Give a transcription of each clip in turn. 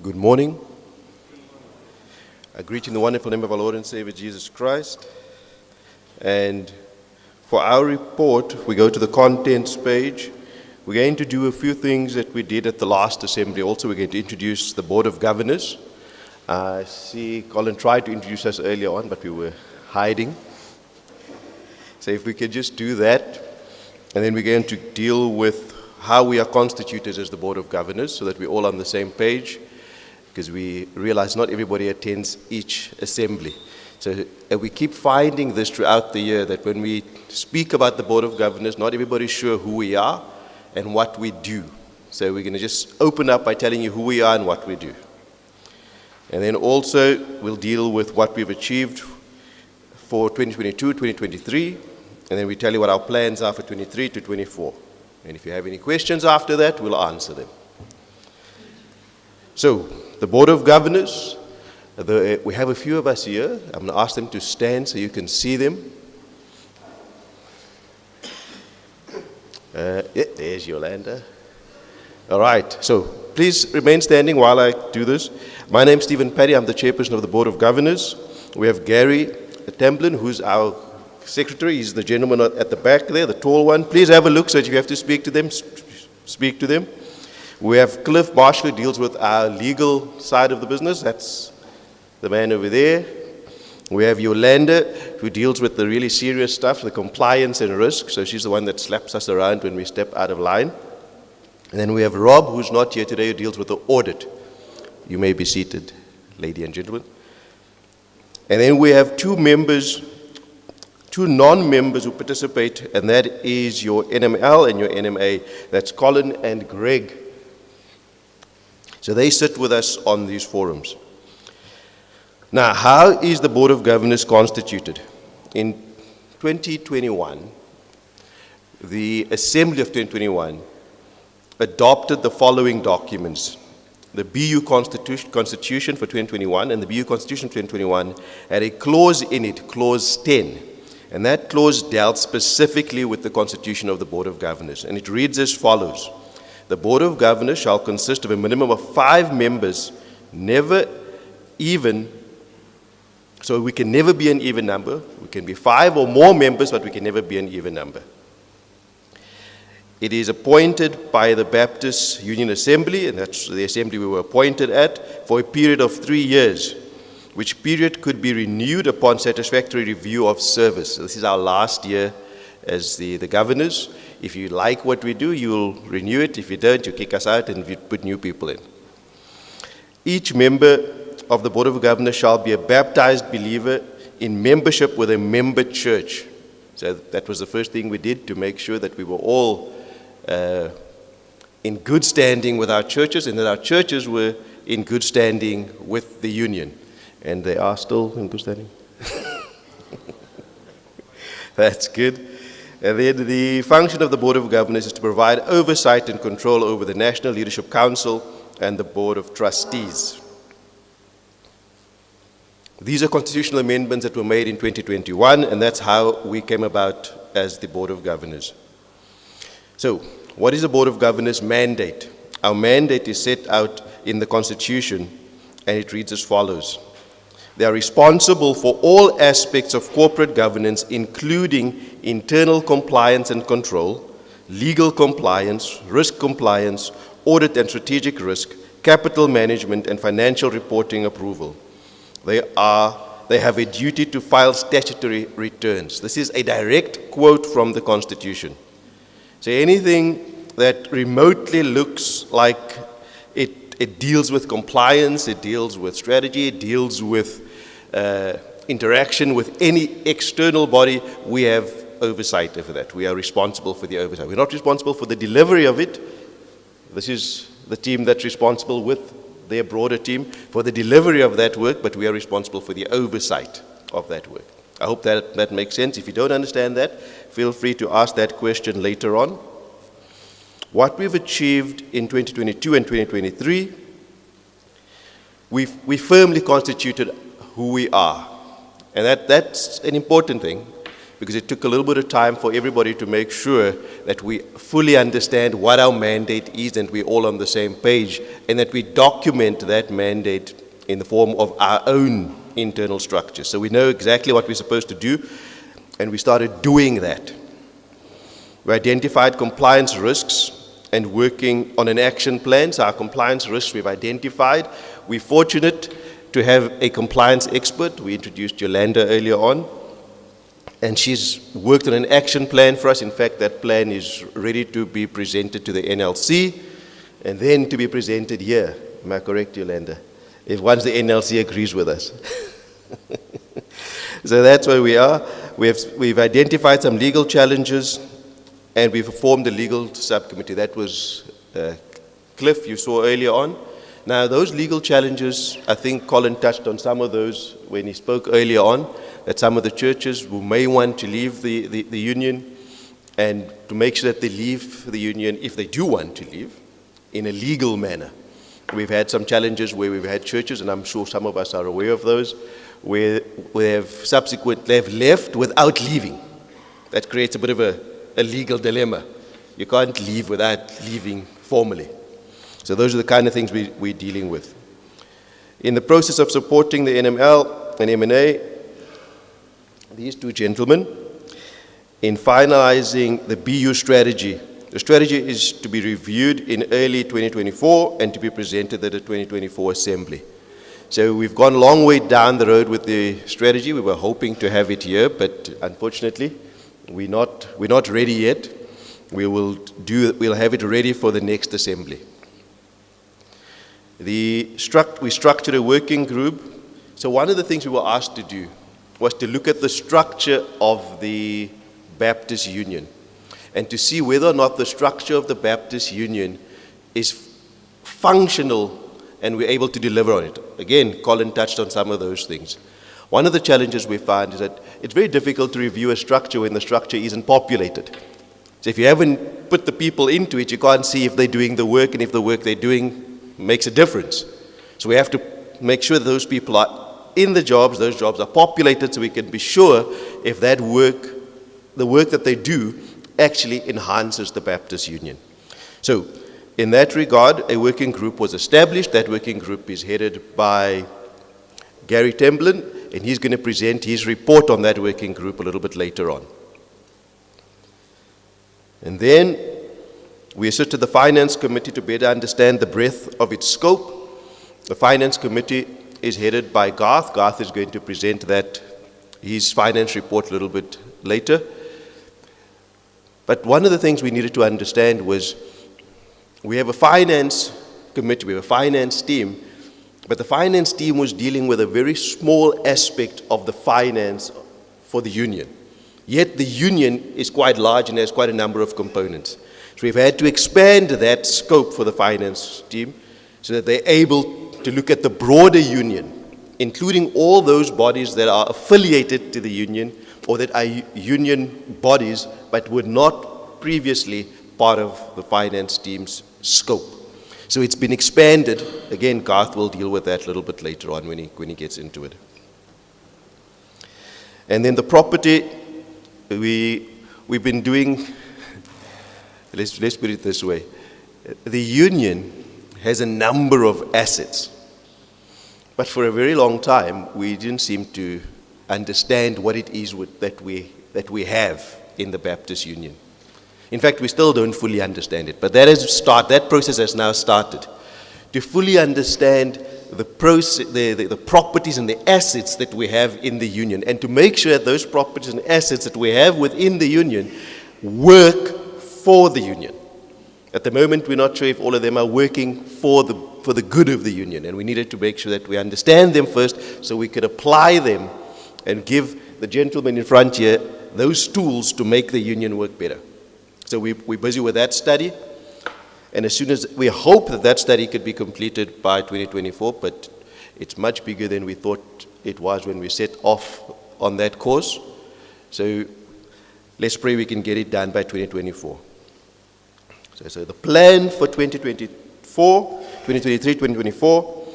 Good morning. I greet you in the wonderful name of our Lord and Savior Jesus Christ. And for our report, we go to the contents page. We're going to do a few things that we did at the last assembly. Also, we're going to introduce the Board of Governors. I see Colin tried to introduce us earlier on, but we were hiding. So if we could just do that, and then we're going to deal with how we are constituted as the Board of Governors so that we're all on the same page, because we realize not everybody attends each assembly. So we keep finding this throughout the year, that when we speak about the Board of Governors, not everybody's sure who we are and what we do. So we're going to just open up by telling you who we are and what we do. And then also we'll deal with what we've achieved for 2022, 2023, and then we tell you what our plans are for 23 to 24. And if you have any questions after that, we'll answer them. So, the Board of Governors, we have a few of us here. I'm going to ask them to stand so you can see them. There's Yolanda. All right, so please remain standing while I do this. My name's Stephen Paddy. I'm the chairperson of the Board of Governors. We have Gary Templin, who's our secretary. He's the gentleman at the back there, the tall one. Please have a look, so if you have to speak to them, speak to them. We have Cliff Marshall, who deals with our legal side of the business. That's the man over there. We have Yolanda, who deals with the really serious stuff, the compliance and risk. So she's the one that slaps us around when we step out of line. And then we have Rob, who's not here today, who deals with the audit. You may be seated, ladies and gentlemen. And then we have two non-members who participate, and that is your NML and your NMA. That's Colin and Greg. So they sit with us on these forums. Now, how is the Board of Governors constituted? In 2021, the Assembly of 2021 adopted the following documents. The BU Constitution for 2021 and the BU Constitution 2021 had a clause in it, Clause 10. And that clause dealt specifically with the constitution of the Board of Governors. And it reads as follows. The Board of Governors shall consist of a minimum of 5 members, so we can never be an even number. We can be 5 or more members, but we can never be an even number. It is appointed by the Baptist Union Assembly, and that's the assembly we were appointed at, for a period of 3 years, which period could be renewed upon satisfactory review of service. So this is our last year as the governors. If you like what we do, you'll renew it. If you don't, you kick us out and we put new people in. Each member of the Board of Governors shall be a baptized believer in membership with a member church. So that was the first thing we did to make sure that we were all in good standing with our churches, and that our churches were in good standing with the union. And they are still in good standing. That's good. And then the function of the Board of Governors is to provide oversight and control over the National Leadership Council and the Board of Trustees. These are constitutional amendments that were made in 2021, and that's how we came about as the Board of Governors. So, what is the Board of Governors' mandate? Our mandate is set out in the Constitution, and it reads as follows. They are responsible for all aspects of corporate governance, including internal compliance and control, legal compliance, risk compliance, audit and strategic risk, capital management, and financial reporting approval. They have a duty to file statutory returns. This is a direct quote from the Constitution. So anything that remotely looks like it deals with compliance, it deals with strategy, it deals with interaction with any external body, we have oversight over that. We are responsible for the oversight. We're not responsible for the delivery of it. This is the team that's responsible with their broader team for the delivery of that work, but we are responsible for the oversight of that work. I hope that makes sense. If you don't understand that, feel free to ask that question later on. What we've achieved in 2022 and 2023, we firmly constituted who we are. And that's an important thing, because it took a little bit of time for everybody to make sure that we fully understand what our mandate is and we're all on the same page, and that we document that mandate in the form of our own internal structure. So we know exactly what we're supposed to do, and we started doing that. We identified compliance risks and working on an action plan. So our compliance risks we've identified. We're fortunate to have a compliance expert. We introduced Yolanda earlier on, and she's worked on an action plan for us. In fact, that plan is ready to be presented to the NLC and then to be presented here. Am I correct, Yolanda? If once the NLC agrees with us. So that's where we are. We've identified some legal challenges, and we've formed a legal subcommittee. That was Cliff, you saw earlier on. Now, those legal challenges, I think Colin touched on some of those when he spoke earlier on, that some of the churches who may want to leave the union, and to make sure that they leave the union, if they do want to leave, in a legal manner. We've had some challenges where we've had churches, and I'm sure some of us are aware of those, where they've left without leaving. That creates a bit of a legal dilemma. You can't leave without leaving formally. So those are the kind of things we're dealing with. In the process of supporting the NML and M&A, these two gentlemen, in finalizing the BU strategy, the strategy is to be reviewed in early 2024 and to be presented at the 2024 assembly. So we've gone a long way down the road with the strategy. We were hoping to have it here, but unfortunately, we're not ready yet. We'll have it ready for the next assembly. We structured a working group. So one of the things we were asked to do was to look at the structure of the Baptist Union and to see whether or not the structure of the Baptist Union is functional and we're able to deliver on it. Again, Colin touched on some of those things. One of the challenges we find is that it's very difficult to review a structure when the structure isn't populated. So if you haven't put the people into it, you can't see if they're doing the work and if the work they're doing makes a difference. So we have to make sure that those people are in the jobs, those jobs are populated, so we can be sure if that work, the work that they do, actually enhances the Baptist Union. So in that regard, a working group was established. That working group is headed by Gary Temblin, and he's going to present his report on that working group a little bit later on. And then we assisted the Finance Committee to better understand the breadth of its scope. The Finance Committee is headed by Garth. Garth is going to present his finance report a little bit later. But one of the things we needed to understand was we have a finance committee, we have a finance team, but the finance team was dealing with a very small aspect of the finance for the union. Yet the union is quite large and has quite a number of components. So we've had to expand that scope for the finance team so that they're able to look at the broader union, including all those bodies that are affiliated to the union or that are union bodies but were not previously part of the finance team's scope. So it's been expanded. Again, Garth will deal with that a little bit later on when he gets into it. And then the property, we've been doing, let's put it this way. The union has a number of assets, but for a very long time, we didn't seem to understand what it is that we have in the Baptist Union. In fact, we still don't fully understand it, but that process has now started to fully understand the properties and the assets that we have in the union, and to make sure that those properties and assets that we have within the union work for the union. At the moment, we're not sure if all of them are working for the good of the union, and we needed to make sure that we understand them first so we could apply them and give the gentleman in front here those tools to make the union work better. So we're busy with that study, and as soon as we hope that study could be completed by 2024, but it's much bigger than we thought it was when we set off on that course. So let's pray we can get it done by 2024. So the plan for 2023, 2024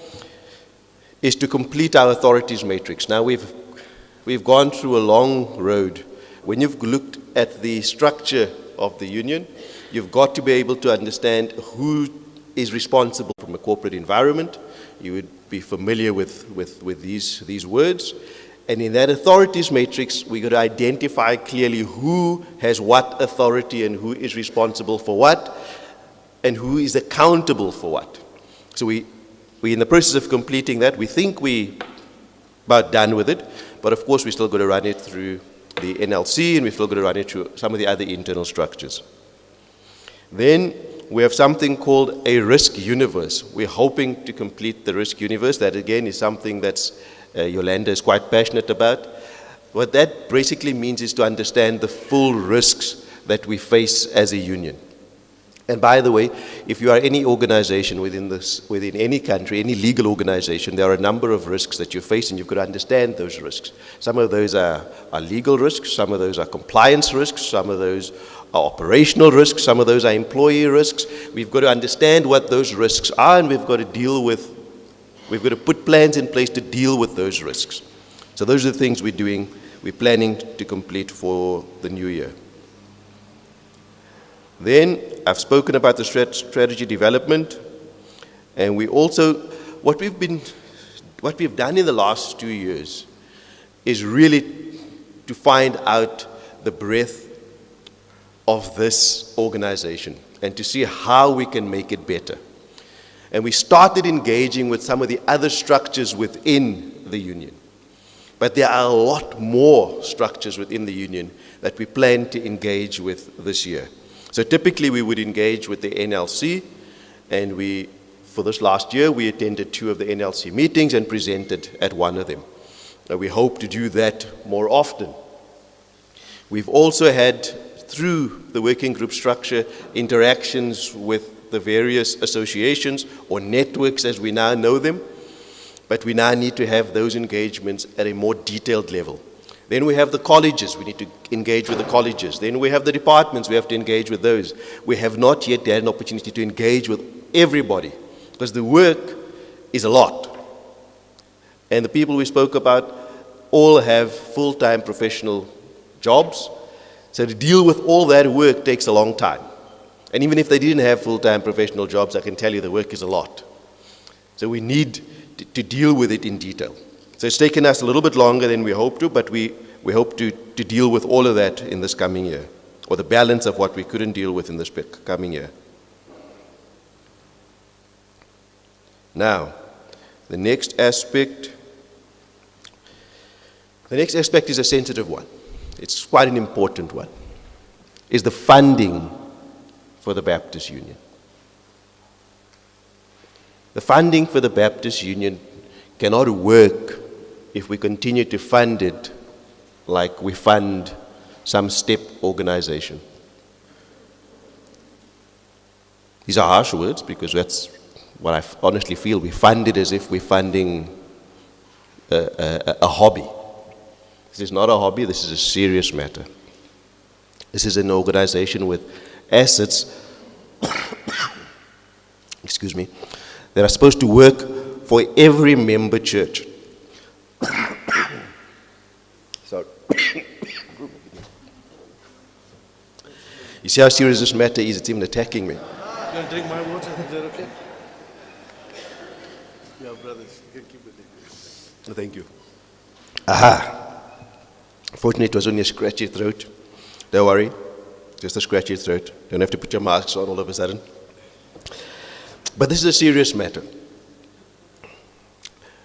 is to complete our authorities matrix. Now we've gone through a long road when you've looked at the structure of the union, you've got to be able to understand who is responsible from a corporate environment. You would be familiar with these words. And in that authorities matrix, we've got to identify clearly who has what authority and who is responsible for what and who is accountable for what. So we're in the process of completing that. We think we're about done with it, but of course we still got to run it through the NLC and we've still got to run it through some of the other internal structures. Then we have something called a risk universe. We're hoping to complete the risk universe. That again is something that's Yolanda is quite passionate about. What that basically means is to understand the full risks that we face as a union. And by the way, if you are any organization within any country, any legal organization, there are a number of risks that you face and you've got to understand those risks. Some of those are legal risks, some of those are compliance risks, some of those are operational risks, some of those are employee risks. We've got to understand what those risks are and we've got to put plans in place to deal with those risks. So those are the things we're planning to complete for the new year. Then I've spoken about the strategy development, and we also, what we've done in the last 2 years is really to find out the breadth of this organization and to see how we can make it better. And we started engaging with some of the other structures within the union. But there are a lot more structures within the union that we plan to engage with this year. So typically we would engage with the NLC, and for this last year, we attended 2 of the NLC meetings and presented at one of them. We hope to do that more often. We've also had, through the working group structure, interactions with the various associations or networks as we now know them, but we now need to have those engagements at a more detailed level. Then we have the colleges, we need to engage with the colleges. Then we have the departments, we have to engage with those. We have not yet had an opportunity to engage with everybody because the work is a lot. And the people we spoke about all have full-time professional jobs. So to deal with all that work takes a long time. And even if they didn't have full-time professional jobs, I can tell you the work is a lot. So we need to deal with it in detail. So it's taken us a little bit longer than we hoped to, but we hope to deal with all of that in this coming year, or the balance of what we couldn't deal with in this coming year. Now, the next aspect is a sensitive one. It's quite an important one, is the funding for the Baptist Union. The funding for the Baptist Union cannot work if we continue to fund it like we fund some step organization. These are harsh words because that's what I honestly feel. We fund it as if we're funding a hobby. This is not a hobby, this is a serious matter. This is an organization with assets excuse me, that are supposed to work for every member church. Sorry. You see how serious this matter is? It's even attacking me. You want to drink my water? Is that okay? Yeah, brothers, you can keep it there. Thank you. Aha. Fortunately, it was only a scratchy throat. Don't worry. Just a scratchy throat. Don't have to put your masks on all of a sudden. But this is a serious matter.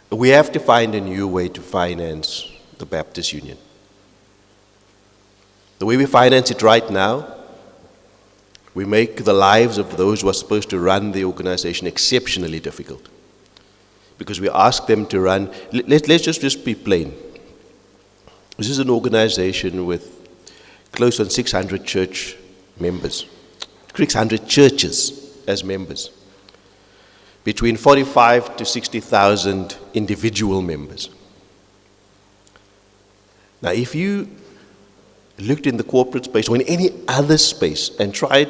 We have to find a new way to finance the Baptist Union. The way we finance it right now, we make the lives of those who are supposed to run the organization exceptionally difficult. Because we ask them to run, let's just be plain. This is an organization with close on 600 church members, 600 churches as members, between 45 to 60,000 individual members. Now, if you looked in the corporate space or in any other space and tried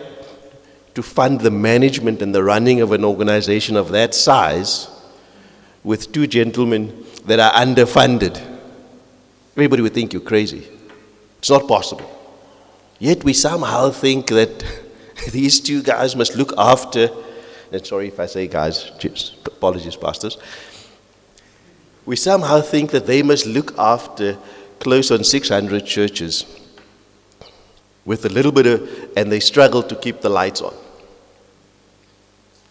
to fund the management and the running of an organization of that size with 2 gentlemen that are underfunded, everybody would think you're crazy. It's not possible. Yet we somehow think that these two guys must look after, and sorry if I say guys, just apologies, pastors. We somehow think that they must look after close on 600 churches with a little bit of, and they struggle to keep the lights on.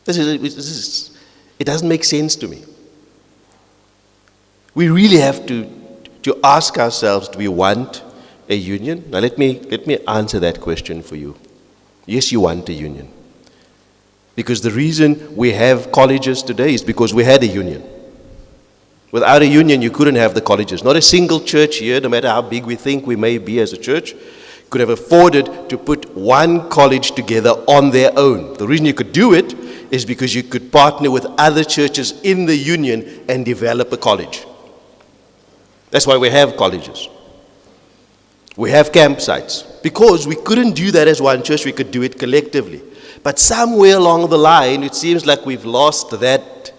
It doesn't make sense to me. We really have to ask ourselves, do we want a union? Now let me answer that question for you. Yes, you want a union. Because the reason we have colleges today is because we had a union. Without a union, you couldn't have the colleges. Not a single church here, no matter how big we think we may be as a church, could have afforded to put one college together on their own. The reason you could do it is because you could partner with other churches in the union and develop a college. That's why we have colleges. We have campsites. Because we couldn't do that as one church, we could do it collectively. But somewhere along the line, it seems like we've lost that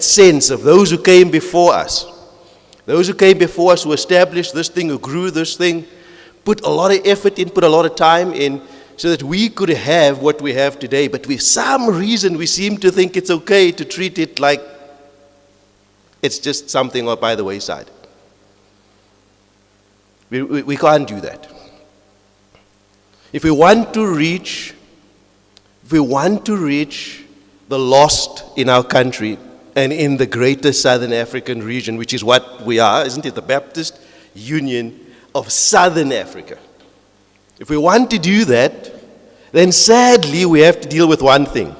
sense of those who came before us. Those who came before us, who established this thing, who grew this thing, put a lot of effort in, put a lot of time in, so that we could have what we have today. But for some reason, we seem to think it's okay to treat it like it's just something by the wayside. We can't do that. If we want to reach the lost in our country and in the greater Southern African region, which is what we are, isn't it? The Baptist Union of Southern Africa. If we want to do that, then sadly we have to deal with one thing.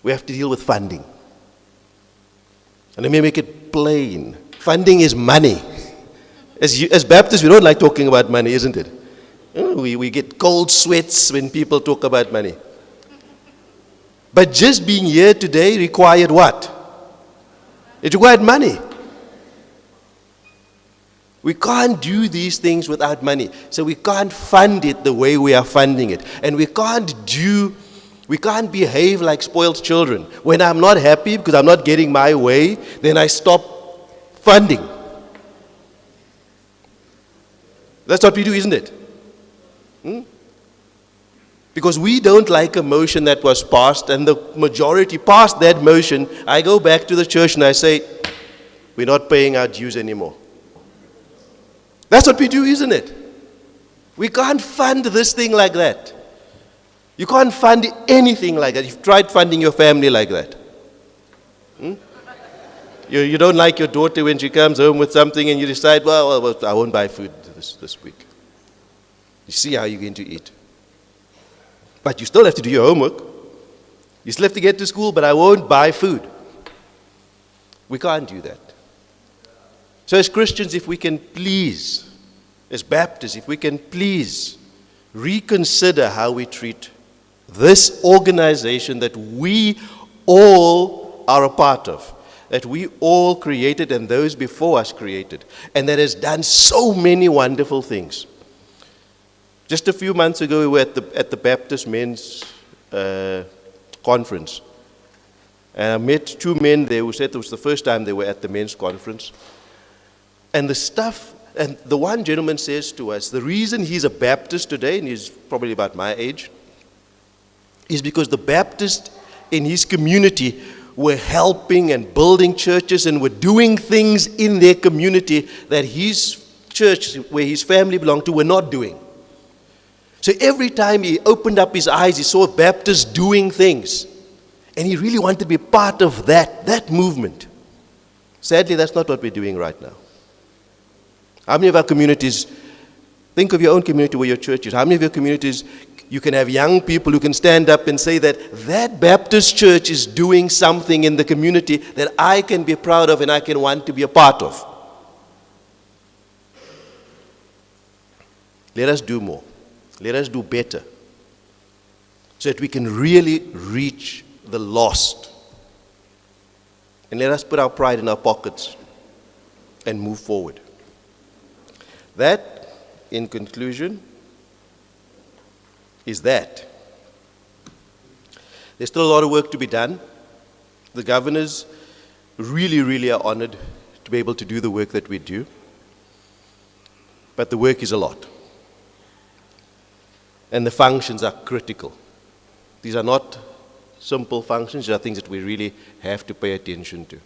We have to deal with funding. And let me make it plain. Funding is money. As Baptists, we don't like talking about money, isn't it? We get cold sweats when people talk about money. But just being here today required what? It required money. We can't do these things without money. So we can't fund it the way we are funding it. And we can't behave like spoiled children. When I'm not happy because I'm not getting my way, then I stop funding. That's what we do, isn't it? Because we don't like a motion that was passed, and the majority passed that motion. I go back to the church and I say, we're not paying our dues anymore. That's what we do, isn't it? We can't fund this thing like that. You can't fund anything like that. You've tried funding your family like that. You don't like your daughter when she comes home with something and you decide, well, I won't buy food this week. You see how you're going to eat. But you still have to do your homework. You still have to get to school, but I won't buy food. We can't do that. So as Christians, if we can please, as Baptists, if we can please reconsider how we treat this organization that we all are a part of, that we all created and those before us created, and that has done so many wonderful things. Just a few months ago, we were at the Baptist Men's Conference. And I met two men there who said it was the first time they were at the men's conference. And the one gentleman says to us, the reason he's a Baptist today, and he's probably about my age, is because the Baptists in his community were helping and building churches and were doing things in their community that his church, where his family belonged to, were not doing. So every time he opened up his eyes, he saw Baptists doing things. And he really wanted to be part of that movement. Sadly, that's not what we're doing right now. How many of our communities, think of your own community where your church is. How many of your communities, you can have young people who can stand up and say that Baptist church is doing something in the community that I can be proud of and I can want to be a part of. Let us do more. Let us do better so that we can really reach the lost. And let us put our pride in our pockets and move forward. That, in conclusion, is that. There's still a lot of work to be done. The governors really, really are honored to be able to do the work that we do. but the work is a lot. And the functions are critical. These are not simple functions, these are things that we really have to pay attention to.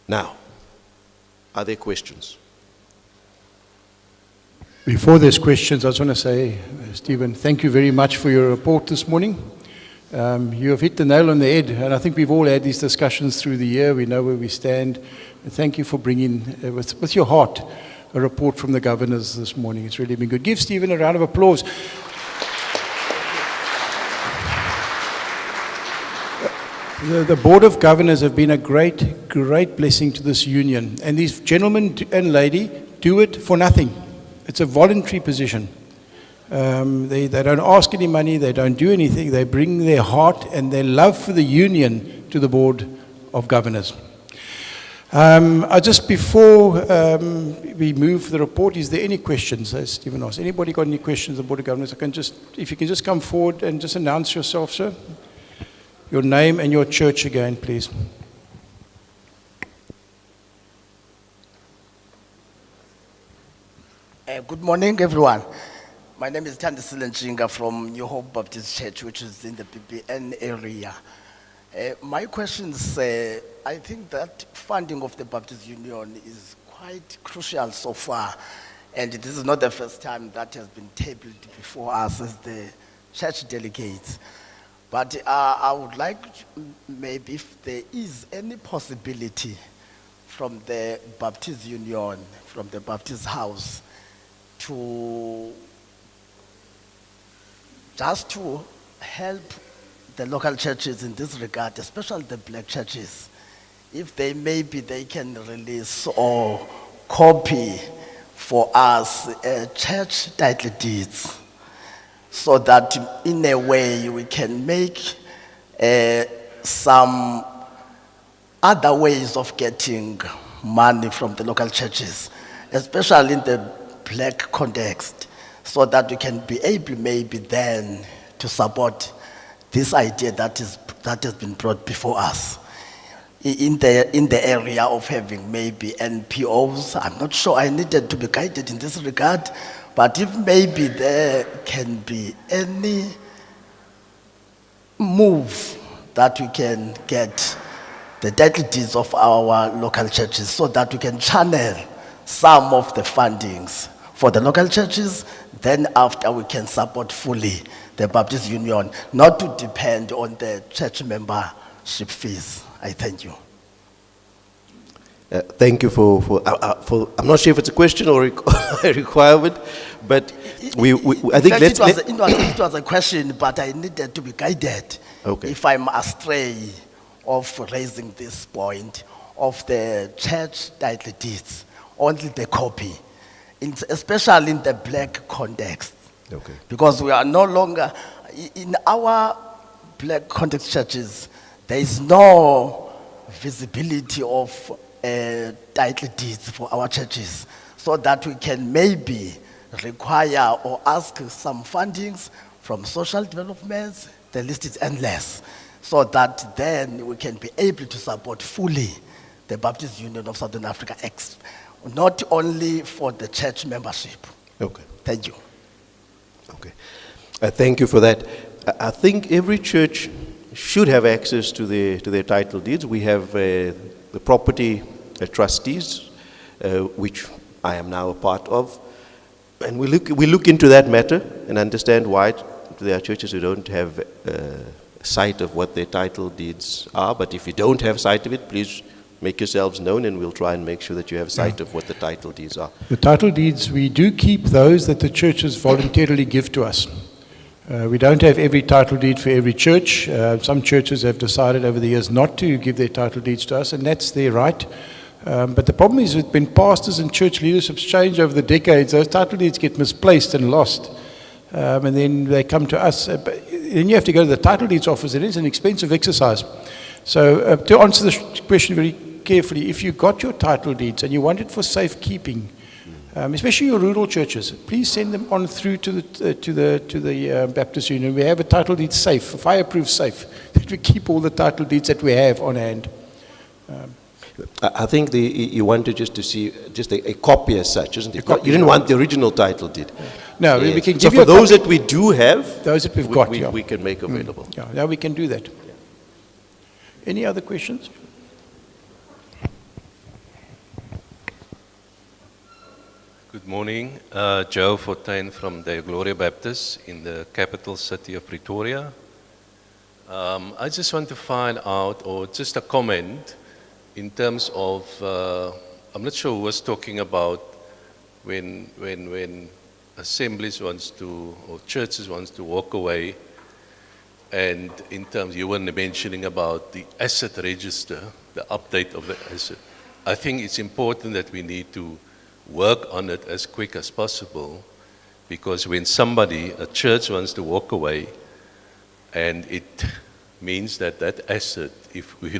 Now, are there questions? Before there's questions, I just want to say, Stephen, thank you very much for your report this morning. You have hit the nail on the head, and I think we've all had these discussions through the year. We know where we stand. And thank you for bringing, with your heart, a report from the governors this morning. It's really been good. Give Stephen a round of applause. The Board of Governors have been a great, great blessing to this union. And these gentlemen and lady do it for nothing. It's a voluntary position. They don't ask any money, they don't do anything. They bring their heart and their love for the union to the Board of Governors. Just before we move the report, is there any questions, as Stephen asked? Anybody got any questions, the Board of Governors? If you can just come forward and just announce yourself, sir. Your name and your church again, please. Good morning, everyone. My name is Thandisile Nchinga from New Hope Baptist Church, which is in the BBN area. My questions, I think that funding of the Baptist Union is quite crucial so far, and this is not the first time that has been tabled before us as the church delegates. But I would like, maybe if there is any possibility from the Baptist Union, from the Baptist House, to just to help the local churches in this regard, especially the black churches, if they can release or copy for us church title deeds, so that in a way we can make some other ways of getting money from the local churches, especially in the black context, so that we can be able maybe then to support this idea that has been brought before us in the area of having maybe NPOs. I'm not sure I needed to be guided in this regard, but if maybe there can be any move that we can get the title deeds of our local churches, so that we can channel some of the fundings for the local churches, then after we can support fully the Baptist Union, not to depend on the church membership fees. I thank you. Thank you for, I'm not sure if it's a question or a requirement, but I think it was a question, but I needed to be guided. Okay. If I'm astray of raising this point of the church title deeds, only the copy, especially in the black context. Okay. Because we are no longer, in our black context churches, there is no visibility of title deeds for our churches, so that we can maybe require or ask some fundings from social developments. The list is endless, so that then we can be able to support fully the Baptist Union of Southern Africa, not only for the church membership. Okay. Thank you. Okay. Thank you for that. I think every church should have access to their title deeds. We have the property trustees, which I am now a part of, and we look into that matter and understand why there are churches who don't have sight of what their title deeds are. But if you don't have sight of it, please make yourselves known, and we'll try and make sure that you have sight of what the title deeds are. The title deeds, we do keep those that the churches voluntarily give to us. We don't have every title deed for every church. Some churches have decided over the years not to give their title deeds to us, and that's their right. But the problem is that when pastors and church leaderships change over the decades, those title deeds get misplaced and lost. And then they come to us. Then you have to go to the title deeds office. It is an expensive exercise. So to answer this question very carefully, if you got your title deeds and you want it for safekeeping, especially your rural churches, please send them on through to the Baptist Union. We have a title deed safe, a fireproof safe, that we keep all the title deeds that we have on hand. I think you wanted just to see just a copy as such, isn't it? copy, You didn't yeah. want the original title deed. No, we Yes. can So give you for a those copy. that we do have, Those that we've got, yeah. we can make available. Yeah, now we can do that. Any other questions? Good morning. Joe Fortuyn from the Gloria Baptist in the capital city of Pretoria. I just want to find out, or just a comment, in terms of, I'm not sure who was talking about when assemblies wants to, or churches wants to walk away, and in terms, you were mentioning about the asset register, the update of the asset. I think it's important that we need to work on it as quick as possible, because when a church wants to walk away, and it means that that asset, if we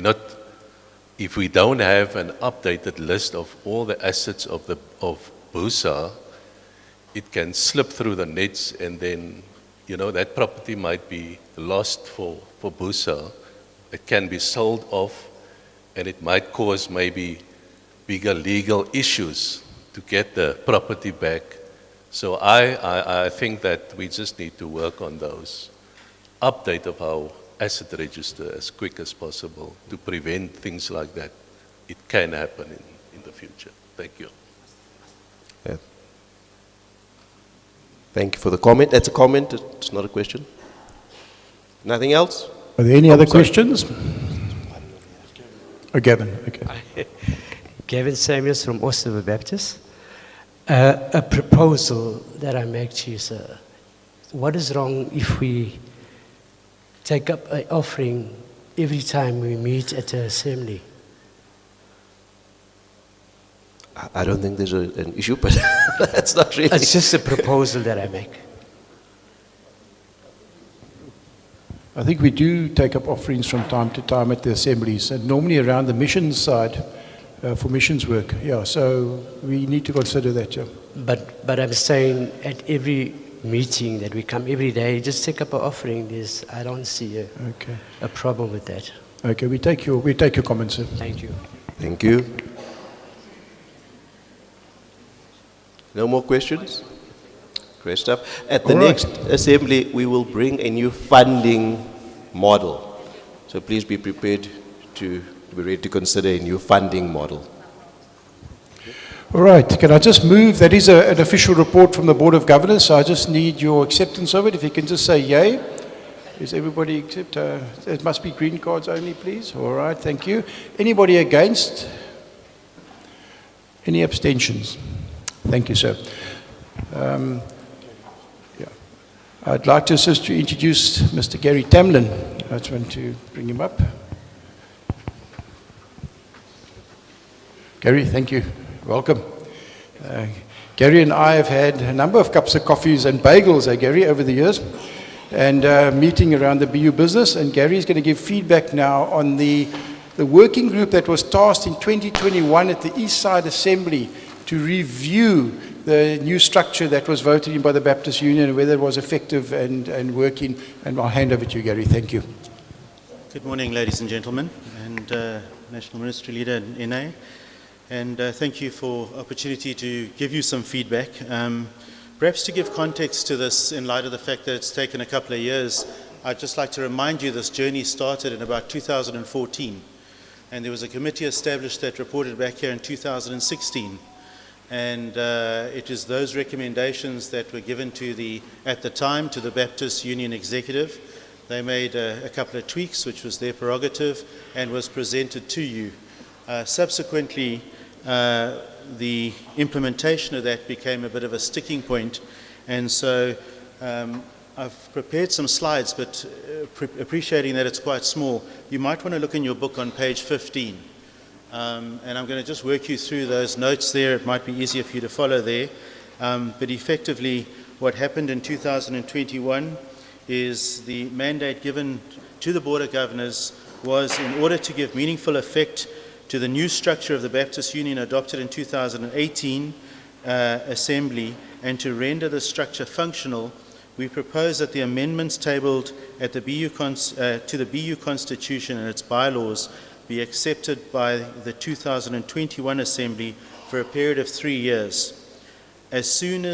don't have an updated list of all the assets of BUA, it can slip through the nets, and then that property might be lost for BUA. It can be sold off, and it might cause maybe bigger legal issues to get the property back. So I think that we just need to work on those update of our asset register as quick as possible to prevent things like that. It can happen in the future. Thank you. Yeah. Thank you for the comment. That's a comment, it's not a question. Nothing else? Are there any other sorry. questions? Oh, Gavin, okay. Gavin Samuels from Austin Baptist. A proposal that I make to you, sir. What is wrong if we take up an offering every time we meet at the assembly? I don't think there's an issue, but that's not really. It's just a proposal that I make. I think we do take up offerings from time to time at the assemblies, and normally around the missions side for missions work. Yeah, so we need to consider that, yeah. But I'm saying at every meeting that we come every day, just take up an offering. I don't see Okay. a problem with that. Okay, we take your comments, sir. Thank you. Thank you. No more questions? Great stuff. At the All right. next assembly, we will bring a new funding model. So please be prepared to be ready to consider a new funding model. All right, can I just move? That is an official report from the Board of Governors, so I just need your acceptance of it. If you can just say yay. Is everybody accept? It must be green cards only, please. All right, thank you. Anybody against? Any abstentions? Thank you, sir. I'd like to assist to introduce Mr. Gary Tamlin. I just want to bring him up. Gary, thank you. Welcome. Gary and I have had a number of cups of coffees and bagels, Gary, over the years, and meeting around the BU business. And Gary is going to give feedback now on the working group that was tasked in 2021 at the East Side Assembly to review the new structure that was voted in by the Baptist Union and whether it was effective and working. And I'll hand over to you, Gary. Thank you. Good morning, ladies and gentlemen, and National Ministry Leader in NA. And thank you for the opportunity to give you some feedback. Perhaps to give context to this in light of the fact that it's taken a couple of years, I'd just like to remind you this journey started in about 2014. And there was a committee established that reported back here in 2016. And it is those recommendations that were given to at the time, to the Baptist Union Executive. They made a couple of tweaks, which was their prerogative, and was presented to you. Subsequently, the implementation of that became a bit of a sticking point. And so I've prepared some slides, but appreciating that it's quite small, you might want to look in your book on page 15. And I'm going to just work you through those notes there. It might be easier for you to follow there. But effectively, what happened in 2021 is the mandate given to the Board of Governors was in order to give meaningful effect to the new structure of the Baptist Union adopted in 2018 Assembly and to render the structure functional, we propose that the amendments tabled at the to the BU Constitution and its bylaws be accepted by the 2021 Assembly for a period of 3 years. As soon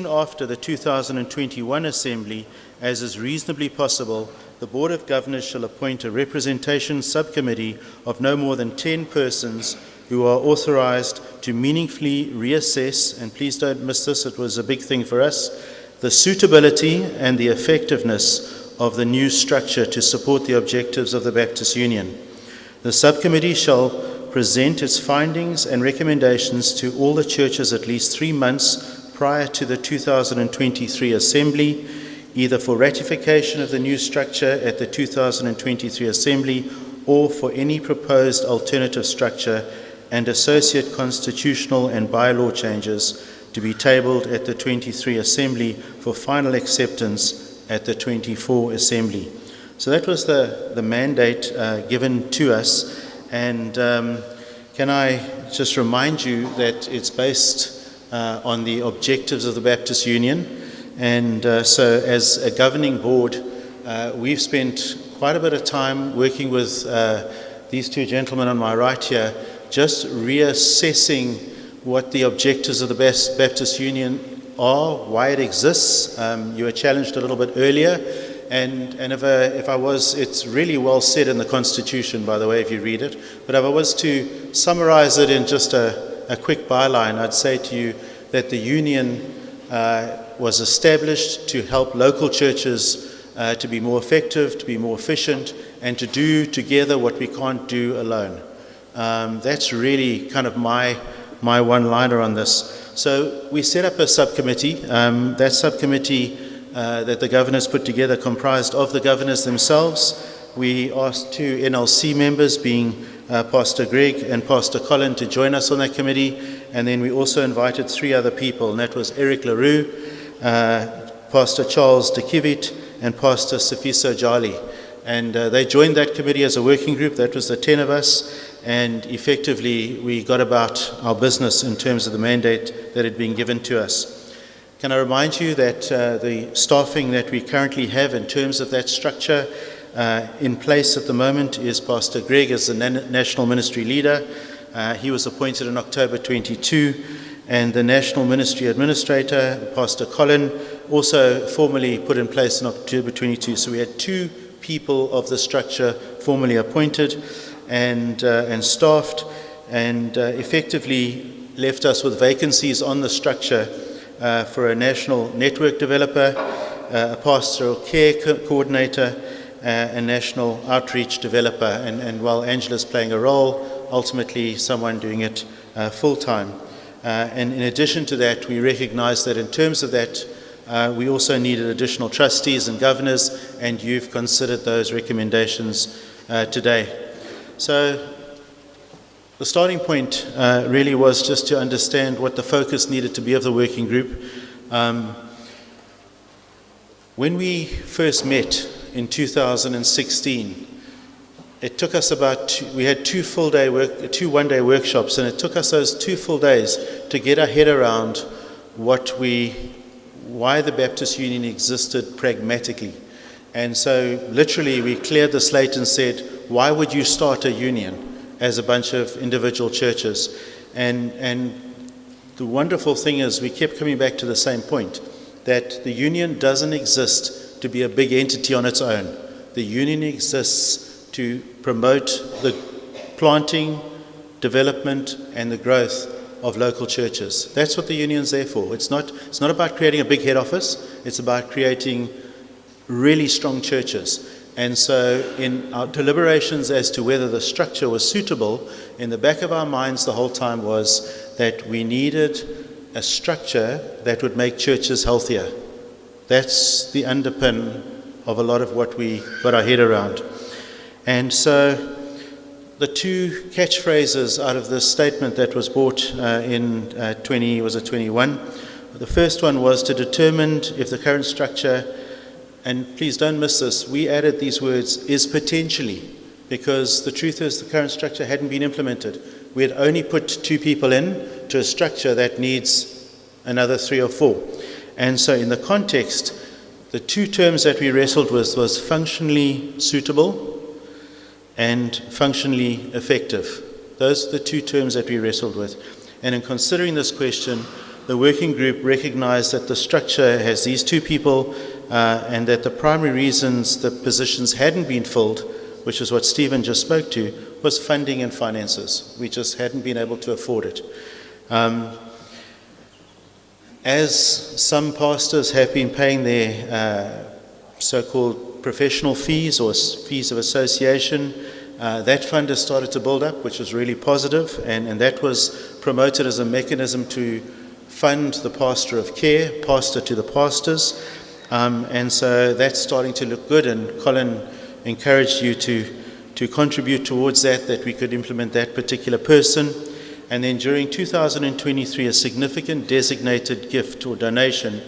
after the 2021 Assembly, as is reasonably possible, the Board of Governors shall appoint a representation subcommittee of no more than 10 persons who are authorized to meaningfully reassess, and please don't miss this, it was a big thing for us, the suitability and the effectiveness of the new structure to support the objectives of the Baptist Union. The subcommittee shall present its findings and recommendations to all the churches at least 3 months prior to the 2023 Assembly, either for ratification of the new structure at the 2023 Assembly or for any proposed alternative structure and associate constitutional and bylaw changes to be tabled at the 23 Assembly for final acceptance at the 24 Assembly. So that was the mandate given to us, and can I just remind you that it's based on the objectives of the Baptist Union, and so as a governing board, we've spent quite a bit of time working with these two gentlemen on my right here, just reassessing what the objectives of the Baptist Union are, why it exists. You were challenged a little bit earlier, and if I was, it's really well said in the Constitution, by the way, if you read it, but if I was to summarize it in just a quick byline, I'd say to you that the Union was established to help local churches to be more effective, to be more efficient, and to do together what we can't do alone. That's really kind of my one-liner on this. So we set up a subcommittee. That subcommittee that the governors put together comprised of the governors themselves. We asked 2 NLC members, being Pastor Greg and Pastor Colin, to join us on that committee, and then we also invited 3 other people, and that was Eric LaRue, Pastor Charles de Kivit, and Pastor Sifiso Jali. And they joined that committee as a working group. That was the 10 of us. And effectively, we got about our business in terms of the mandate that had been given to us. Can I remind you that the staffing that we currently have in terms of that structure in place at the moment is Pastor Greg as the National Ministry Leader. He was appointed in October 22, and the National Ministry Administrator, Pastor Colin, also formally put in place in October 22. So we had 2 people of the structure formally appointed and staffed, and effectively left us with vacancies on the structure for a national network developer, a pastoral care coordinator, a national outreach developer, and while Angela's playing a role, ultimately someone doing it full-time. And in addition to that, we recognize that in terms of that, we also needed additional trustees and governors, and you've considered those recommendations today. So the starting point really was just to understand what the focus needed to be of the working group. When we first met in 2016, it took us we had 2 one-day workshops, and it took us those 2 full days to get our head around why the Baptist Union existed pragmatically. And so literally we cleared the slate and said, why would you start a union as a bunch of individual churches? And the wonderful thing is we kept coming back to the same point, that the union doesn't exist to be a big entity on its own. The union exists to promote the planting, development, and the growth of local churches. That's what the union's there for. It's not about creating a big head office. It's about creating really strong churches. And so in our deliberations as to whether the structure was suitable, in the back of our minds the whole time was that we needed a structure that would make churches healthier. That's the underpin of a lot of what we got our head around. And so the 2 catchphrases out of this statement that was brought in 21, the first one was to determine if the current structure, and please don't miss this, we added these words, is potentially, because the truth is the current structure hadn't been implemented. We had only put 2 people in to a structure that needs another 3 or 4. And so in the context, the 2 terms that we wrestled with was functionally suitable and functionally effective. Those are the two terms that we wrestled with. And in considering this question, the working group recognized that the structure has these two people and that the primary reasons the positions hadn't been filled, which is what Stephen just spoke to, was funding and finances. We just hadn't been able to afford it. As some pastors have been paying their so-called professional fees or fees of association, that fund has started to build up, which is really positive, and that was promoted as a mechanism to fund the pastor of care, pastor to the pastors, and so that's starting to look good, and Colin encouraged you to contribute towards that we could implement that particular person. And then during 2023, a significant designated gift or donation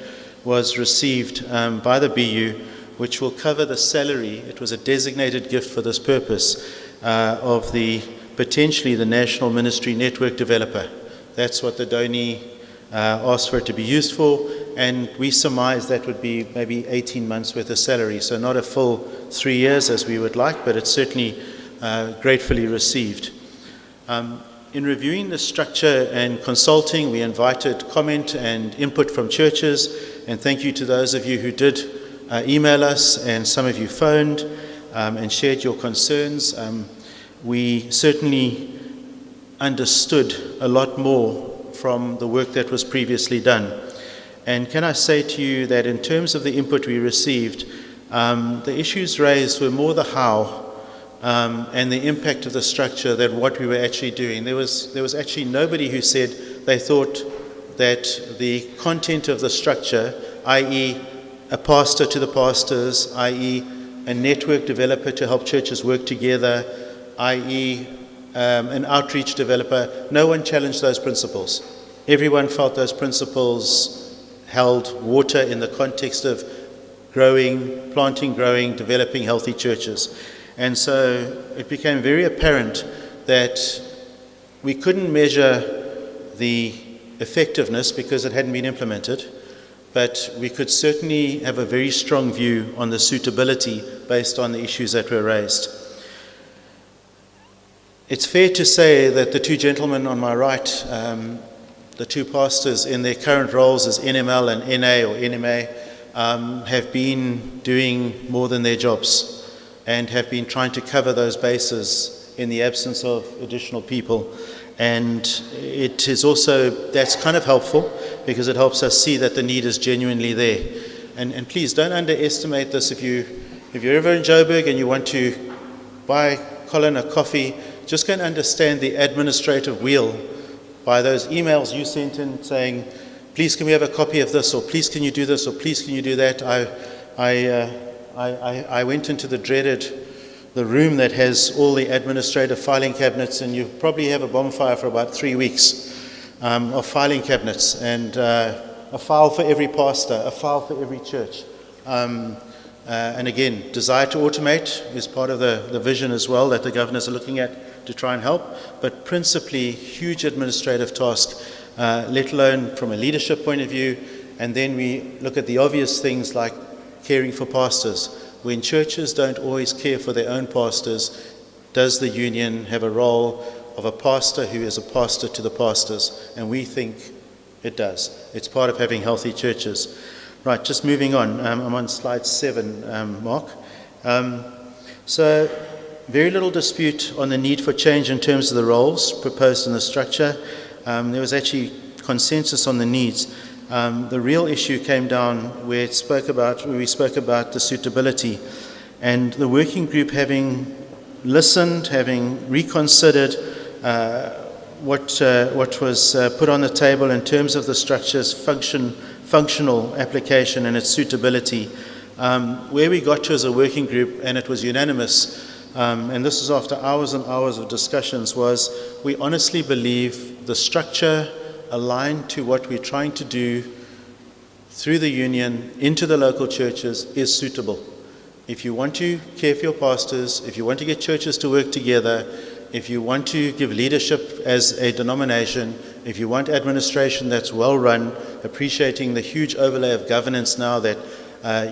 was received by the BU, which will cover the salary. It was a designated gift for this purpose of potentially the National Ministry Network Developer. That's what the donee asked for it to be used for, and we surmise that would be maybe 18 months worth of salary, so not a full 3 years as we would like, but it's certainly gratefully received. In reviewing the structure and consulting, we invited comment and input from churches, and thank you to those of you who did email us, and some of you phoned and shared your concerns. We certainly understood a lot more from the work that was previously done. And can I say to you that in terms of the input we received, the issues raised were more the how and the impact of the structure than what we were actually doing. There was actually nobody who said they thought that the content of the structure, i.e. a pastor to the pastors, i.e. a network developer to help churches work together, i.e. An outreach developer, no one challenged those principles. Everyone felt those principles held water in the context of planting, growing, developing healthy churches. And so it became very apparent that we couldn't measure the effectiveness because it hadn't been implemented, but we could certainly have a very strong view on the suitability based on the issues that were raised. It's fair to say that the two gentlemen on my right, the two pastors in their current roles as NML and NA or NMA, have been doing more than their jobs and have been trying to cover those bases in the absence of additional people. And it is also, that's kind of helpful because it helps us see that the need is genuinely there. And please don't underestimate this. If you're ever in Joburg and you want to buy Colin a coffee, just go and understand the administrative wheel by those emails you sent in saying, please can we have a copy of this, or please can you do this, or please can you do that. I went into the room that has all the administrative filing cabinets, and you probably have a bonfire for about 3 weeks of filing cabinets, and a file for every pastor, a file for every church. And again, desire to automate is part of the vision as well that the governors are looking at to try and help, but principally huge administrative task, let alone from a leadership point of view. And then we look at the obvious things like caring for pastors. When churches don't always care for their own pastors, does the union have a role of a pastor who is a pastor to the pastors? And we think it does. It's part of having healthy churches. Right, just moving on. I'm on slide 7, Mark. So very little dispute on the need for change in terms of the roles proposed in the structure. There was actually consensus on the needs. The real issue came down where we spoke about the suitability, and the working group, having listened, having reconsidered what was put on the table in terms of the structure's functional application and its suitability, where we got to as a working group, and it was unanimous, and this is after hours and hours of discussions, was we honestly believe the structure aligned to what we're trying to do through the union into the local churches is suitable. If you want to care for your pastors, if you want to get churches to work together, if you want to give leadership as a denomination, if you want administration that's well run, appreciating the huge overlay of governance now that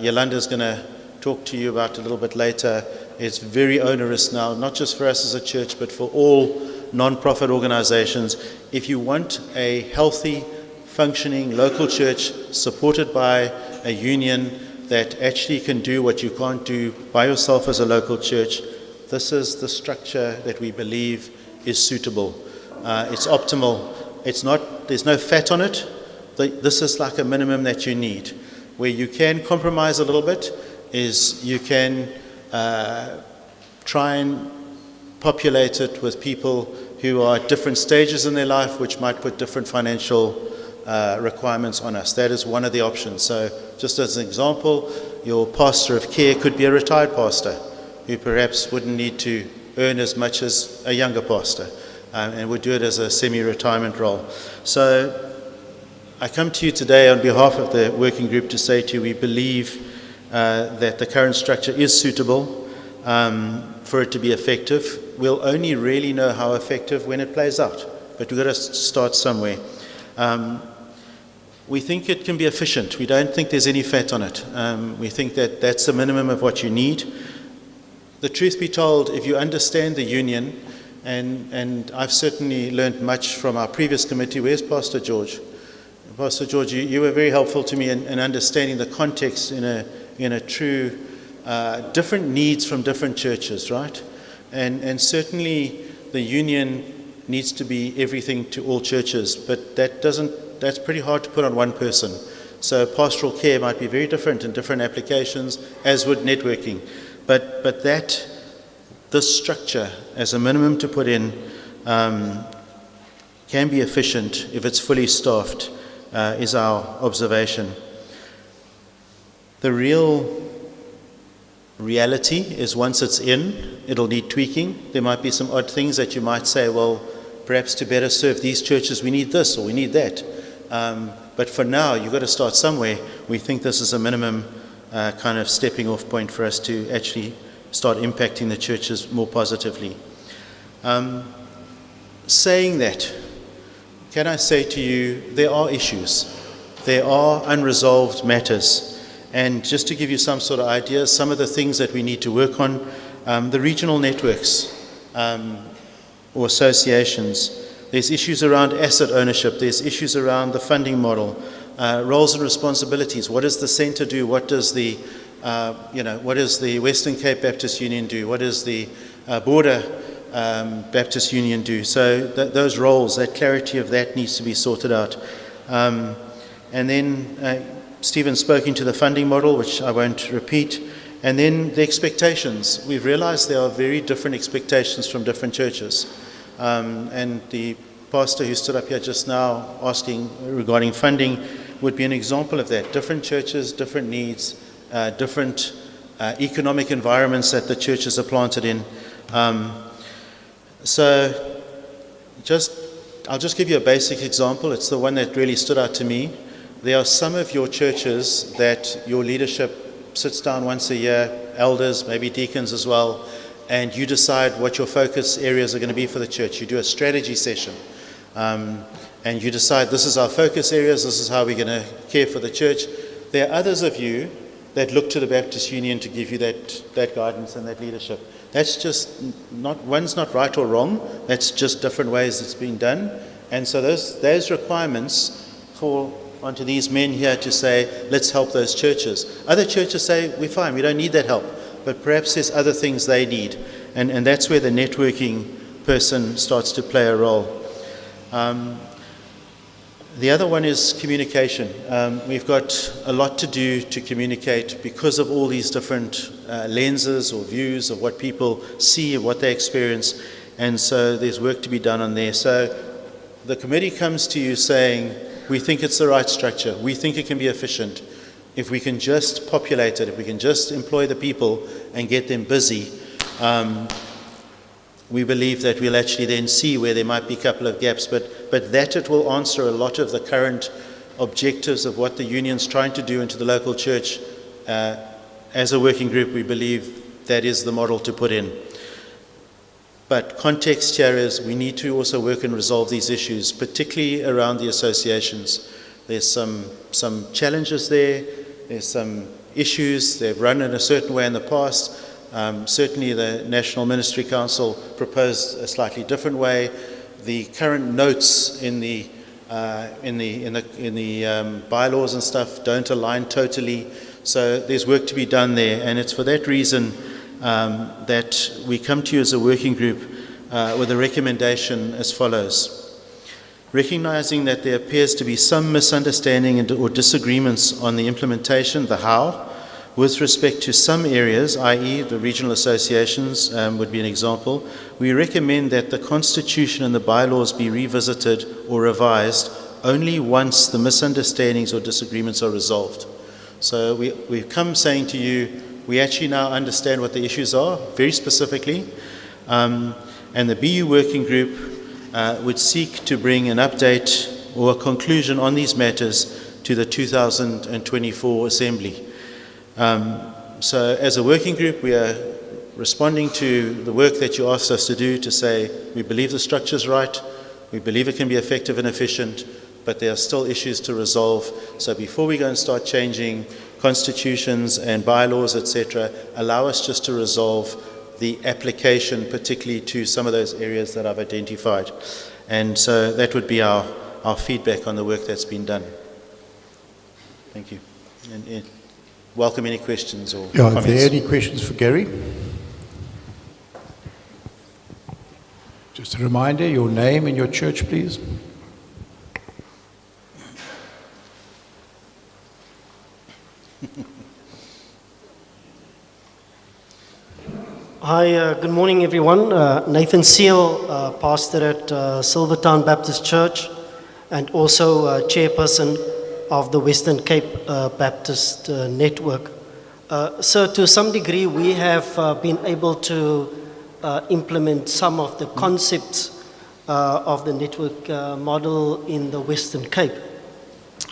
Yolanda's going to talk to you about a little bit later, It's very onerous now, not just for us as a church, but for all non-profit organizations. If you want a healthy, functioning local church supported by a union that actually can do what you can't do by yourself as a local church, this is the structure that we believe is suitable. It's optimal. There's no fat on it. This is like a minimum that you need. Where you can compromise a little bit is you can try and populate it with people who are at different stages in their life, which might put different financial requirements on us. That is one of the options. So just as an example, your pastor of care could be a retired pastor who perhaps wouldn't need to earn as much as a younger pastor and would do it as a semi-retirement role. So I come to you today on behalf of the working group to say to you we believe that the current structure is suitable for it to be effective. We'll only really know how effective when it plays out, but we've got to start somewhere. We think it can be efficient. We don't think there's any fat on it. We think that that's the minimum of what you need. The truth be told, if you understand the union, and I've certainly learned much from our previous committee. Where's Pastor George? Pastor George, you were very helpful to me in understanding the context in a true different needs from different churches, right? And certainly the union needs to be everything to all churches, but that's pretty hard to put on one person. So pastoral care might be very different in different applications, as would networking. But this structure, as a minimum to put in, can be efficient if it's fully staffed, is our observation. The real reality is once it's in, it'll need tweaking. There might be some odd things that you might say, well, perhaps to better serve these churches we need this or we need that. But for now, you've got to start somewhere. We think this is a minimum kind of stepping off point for us to actually start impacting the churches more positively. Saying that, can I say to you, there are issues. There are unresolved matters. And just to give you some sort of idea, some of the things that we need to work on, the regional networks or associations, there's issues around asset ownership, there's issues around the funding model, roles and responsibilities. What does the centre do? What does the Western Cape Baptist Union do? What does the Border Baptist Union do? So those roles, that clarity of that needs to be sorted out. And then Stephen spoke into the funding model, which I won't repeat. And then the expectations. We've realized there are very different expectations from different churches. And the pastor who stood up here just now asking regarding funding would be an example of that. Different churches, different needs, different economic environments that the churches are planted in. So I'll just give you a basic example. It's the one that really stood out to me. There are some of your churches that your leadership sits down once a year, elders, maybe deacons as well, and you decide what your focus areas are going to be for the church. You do a strategy session, and you decide this is our focus areas, this is how we're going to care for the church. There are others of you that look to the Baptist Union to give you that guidance and that leadership. That's just one's not right or wrong, that's just different ways it's being done. And so those requirements fall onto these men here to say, let's help those churches. Other churches say, we're fine, we don't need that help. But perhaps there's other things they need. And that's where the networking person starts to play a role. The other one is communication. We've got a lot to do to communicate because of all these different lenses or views of what people see and what they experience. And so there's work to be done on there. So the committee comes to you saying, we think it's the right structure. We think it can be efficient. If we can just populate it, if we can just employ the people and get them busy, we believe that we'll actually then see where there might be a couple of gaps, but that it will answer a lot of the current objectives of what the union's trying to do into the local church. As a working group, we believe that is the model to put in. But context here is we need to also work and resolve these issues, particularly around the associations. There's some challenges there, there's some issues, they've run in a certain way in the past. Certainly the National Ministry Council proposed a slightly different way. The current notes in the bylaws and stuff don't align totally. So there's work to be done there, and it's for that reason that we come to you as a working group with a recommendation as follows. Recognizing that there appears to be some misunderstanding or disagreements on the implementation, the how, with respect to some areas, i.e. the regional associations would be an example, we recommend that the Constitution and the bylaws be revisited or revised only once the misunderstandings or disagreements are resolved. So we've come saying to you, we actually now understand what the issues are, very specifically, and the BU working group would seek to bring an update or a conclusion on these matters to the 2024 Assembly. So as a working group, we are responding to the work that you asked us to do, to say we believe the structure is right, we believe it can be effective and efficient, but there are still issues to resolve. So before we go and start changing constitutions and bylaws, etc., allow us just to resolve the application, particularly to some of those areas that I've identified. And so that would be our feedback on the work that's been done. Thank you. And welcome any questions or comments. Are there any questions for Gary? Just a reminder, your name and your church, please. Hi, good morning everyone. Nathan Seal, pastor at Silvertown Baptist Church and also chairperson of the Western Cape Baptist Network. So to some degree we have been able to implement some of the concepts of the network model in the Western Cape.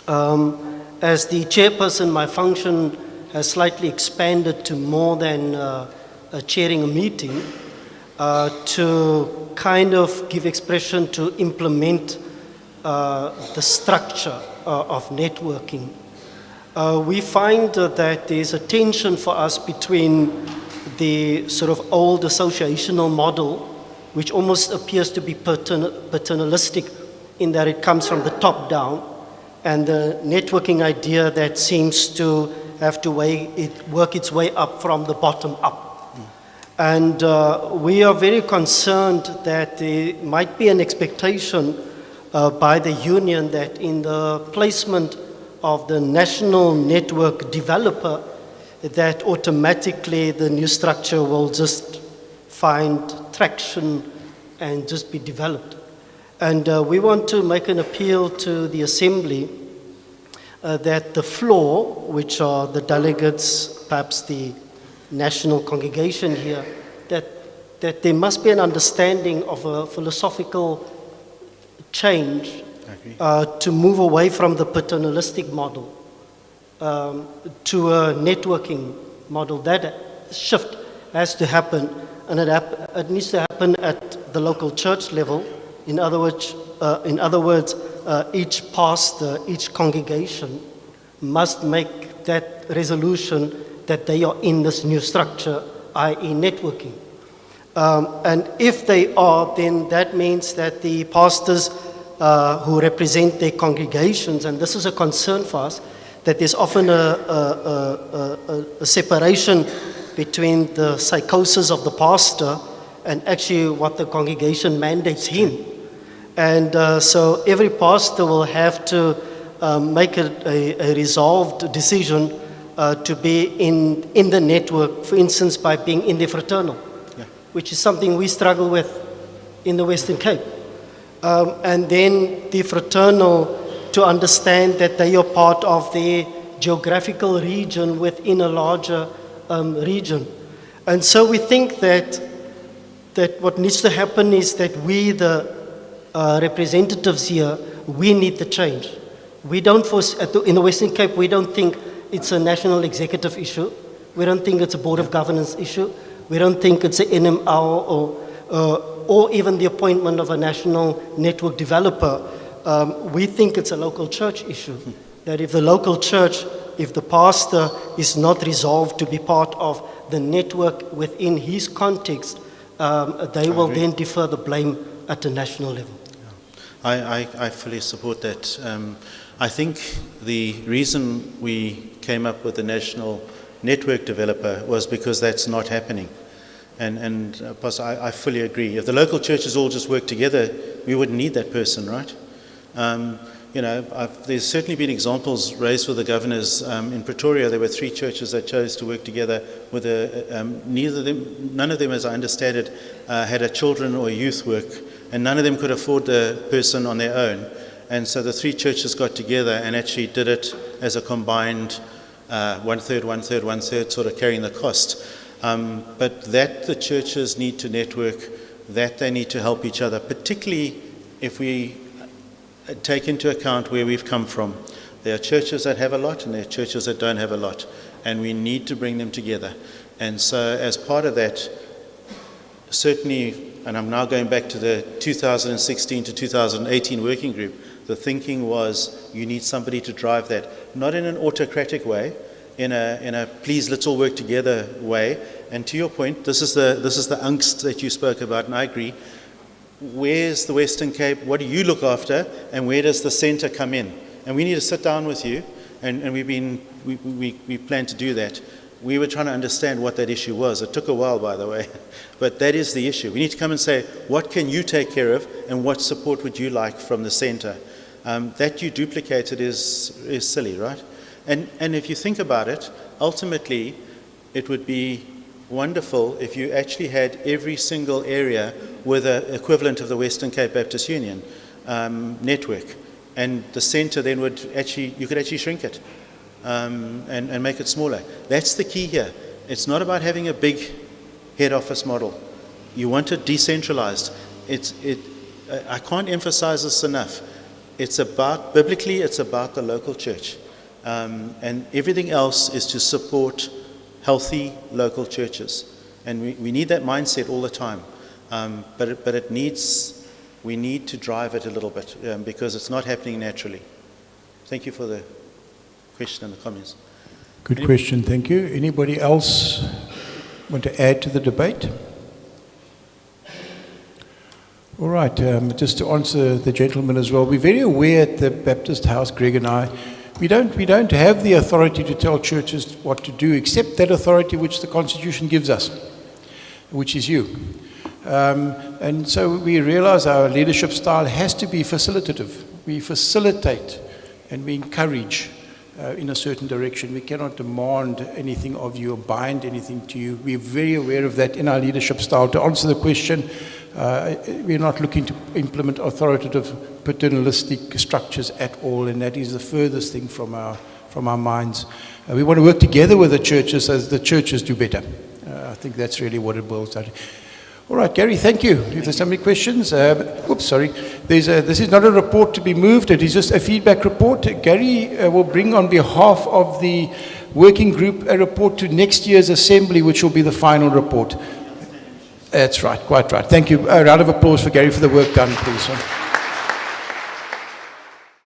As the chairperson, my function has slightly expanded to more than chairing a meeting to kind of give expression to implement the structure of networking. We find that there's a tension for us between the sort of old associational model, which almost appears to be paternalistic in that it comes from the top down, and the networking idea that seems to have to work its way up from the bottom up. And we are very concerned that there might be an expectation by the union that in the placement of the national network developer, that automatically the new structure will just find traction and just be developed. And we want to make an appeal to the Assembly that the floor, which are the delegates, perhaps the national congregation here, that there must be an understanding of a philosophical change to move away from the paternalistic model to a networking model. That shift has to happen, and it needs to happen at the local church level. In other words, each pastor, each congregation must make that resolution that they are in this new structure, i.e. networking. And if they are, then that means that the pastors who represent their congregations, and this is a concern for us, that there's often a separation between the psychosis of the pastor and actually what the congregation mandates him. And so every pastor will have to make a resolved decision to be in the network, for instance, by being in the fraternal, which is something we struggle with in the Western Cape. And then the fraternal to understand that they are part of the geographical region within a larger region. And so we think that what needs to happen is that we, the representatives here, we need the change. We don't in the Western Cape, we don't think it's a national executive issue. We don't think it's a board of governance issue. We don't think it's an NMR or even the appointment of a national network developer. We think it's a local church issue. That if the local church, if the pastor is not resolved to be part of the network within his context, they will then defer the blame at the national level. I fully support that. I think the reason we came up with the national network developer was because that's not happening. And Pastor, I fully agree. If the local churches all just work together, we wouldn't need that person, right? There's certainly been examples raised with the governors. In Pretoria, there were 3 churches that chose to work together with none of them, as I understand it, had a children or youth work, and none of them could afford the person on their own. And so the 3 churches got together and actually did it as a combined 1/3, 1/3, 1/3, sort of carrying the cost. But that the churches need to network, that they need to help each other, particularly if we take into account where we've come from. There are churches that have a lot and there are churches that don't have a lot, and we need to bring them together. And so as part of that, certainly, and I'm now going back to the 2016 to 2018 working group, the thinking was you need somebody to drive that, not in an autocratic way, in a please let's all work together way. And to your point, this is the angst that you spoke about, and I agree. Where's the Western Cape? What do you look after? And where does the centre come in? And we need to sit down with you, and we plan to do that. We were trying to understand what that issue was. It took a while, by the way, but that is the issue. We need to come and say, what can you take care of, and what support would you like from the centre? That you duplicated is silly, right? And if you think about it, ultimately, it would be wonderful if you actually had every single area with an equivalent of the Western Cape Baptist Union network, and the centre then would you could actually shrink it and make it smaller. That's the key here. It's not about having a big head office model. You want it decentralized. I can't emphasize this enough. Biblically, it's about the local church. And everything else is to support healthy local churches. And we need that mindset all the time. But we need to drive it a little bit because it's not happening naturally. Thank you for the question and the comments. Good question, thank you. Anybody else want to add to the debate? All right, just to answer the gentleman as well, we're very aware at the Baptist House, Greg and I, we don't have the authority to tell churches what to do, except that authority which the Constitution gives us, which is you. And so we realize our leadership style has to be facilitative. We facilitate and we encourage in a certain direction. We cannot demand anything of you or bind anything to you. We're very aware of that in our leadership style. To answer the question, we're not looking to implement authoritative, paternalistic structures at all, and that is the furthest thing from our minds. We want to work together with the churches as the churches do better. I think that's really what it boils down to. All right, Gary, thank you. If there's so many questions, sorry. This is not a report to be moved. It is just a feedback report. Gary will bring on behalf of the working group a report to next year's assembly, which will be the final report. That's right, quite right. Thank you. A round of applause for Gary for the work done, please.